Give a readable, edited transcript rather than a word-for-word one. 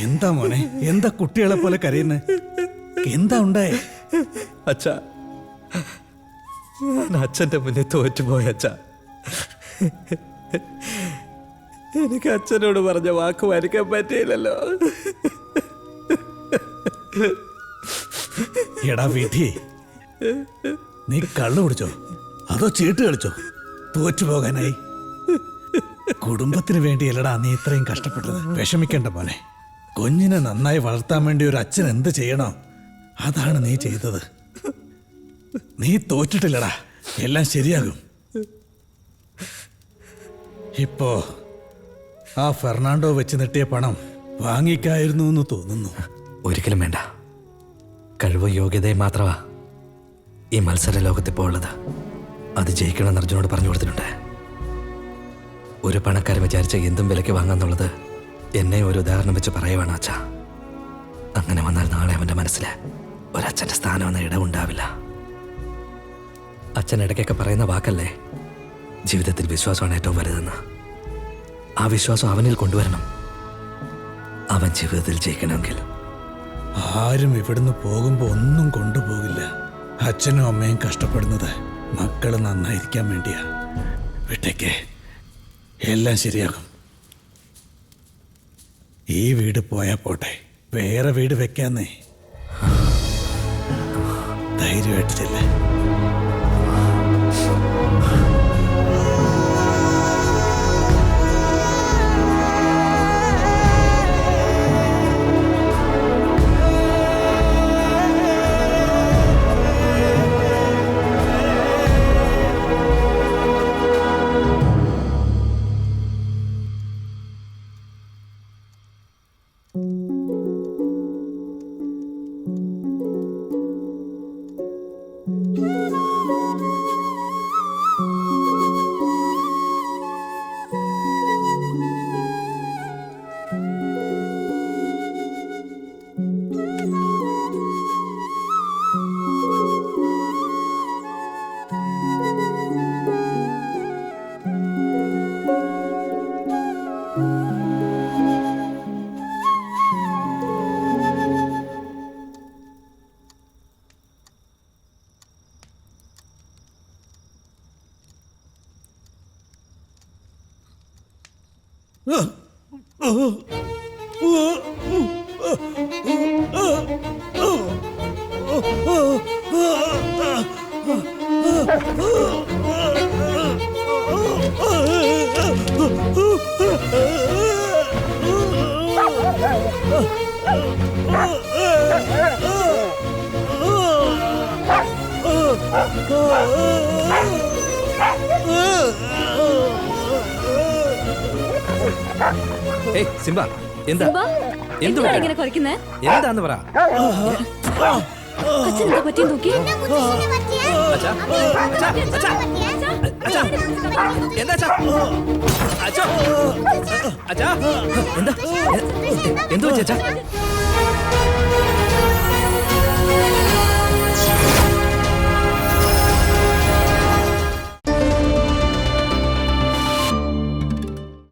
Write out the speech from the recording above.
എന്താ മോനെ, എന്താ കുട്ടികളെ പോലെ കരയുന്നേ? എന്താ ഉണ്ടായേ? അച്ഛ, ഞാൻ അച്ഛൻ്റെ മുന്നിൽ തോറ്റുപോയ അച്ഛ. എനിക്ക് അച്ഛനോട് പറഞ്ഞ വാക്ക് വരിക്കാൻ പറ്റിയില്ലല്ലോ. എടാ വിധി, നീ കള്ളു കുടിച്ചോ അതോ ചീട്ട് കളിച്ചോ തോറ്റുപോകാനായി? കുടുംബത്തിന് വേണ്ടിയല്ലടാ നീ ഇത്രയും കഷ്ടപ്പെട്ടത്. വിഷമിക്കണ്ട മോനെ. കുഞ്ഞിനെ നന്നായി വളർത്താൻ വേണ്ടി ഒരു അച്ഛൻ എന്ത് ചെയ്യണോ അതാണ് നീ ചെയ്തത്. നീ തോറ്റിട്ടില്ലടാ, എല്ലാം ശരിയാകും. ഇപ്പോ ആ ഫെർണാണ്ടോ വെച്ച് നീട്ടിയ പണം വാങ്ങിക്കായിരുന്നു എന്ന് തോന്നുന്നു. ഒരിക്കലും വേണ്ട. കഴിവ് യോഗ്യതയും മാത്രമാ ഈ മത്സര ലോകത്തിപ്പോൾ ഉള്ളത്. അത് ജയിക്കണമെന്ന് അർജുനോട് പറഞ്ഞു കൊടുത്തിട്ടുണ്ട്. ഒരു പണക്കാരൻ വിചാരിച്ച എന്തും വിലയ്ക്ക് വാങ്ങാന്നുള്ളത് എന്നെ ഒരു ഉദാഹരണം വെച്ച് പറയുവാണ് അച്ഛ. അങ്ങനെ വന്നാൽ നാളെ അവൻ്റെ മനസ്സിൽ ഒരച്ഛൻ്റെ സ്ഥാനം എന്ന ഇടമുണ്ടാവില്ല. അച്ഛൻ ഇടയ്ക്കൊക്കെ പറയുന്ന വാക്കല്ലേ, ജീവിതത്തിൽ വിശ്വാസമാണ് ഏറ്റവും വലുതെന്ന്. ആ വിശ്വാസം അവനിൽ കൊണ്ടുവരണം. അവൻ ജീവിതത്തിൽ ജയിക്കണമെങ്കിൽ. ആരും ഇവിടുന്ന് പോകുമ്പോ ഒന്നും കൊണ്ടുപോകില്ല. അച്ഛനും അമ്മയും കഷ്ടപ്പെടുന്നത് മക്കള് നന്നായിരിക്കാൻ വേണ്ടിയാ. വിട്ടേക്ക്, എല്ലാം ശരിയാകും. ഈ വീട് പോയാ പോട്ടെ, വേറെ വീട് വെക്കാന്നേ. ധൈര്യമായിട്ട് ചെല്ലേ. സിംബ, എന്താ ഇങ്ങനെ കുറയ്ക്കുന്നേ? എന്താന്ന് പറ. അച്ഛൻ എന്താ പറ്റി നോക്കി? അച്ഛാ, അച്ഛാ, അച്ഛാ, അച്ഛാ, എന്താ അച്ഛാ? അച്ഛാ, അച്ഛാ, എന്താ എന്തു പറ്റി അച്ഛാ?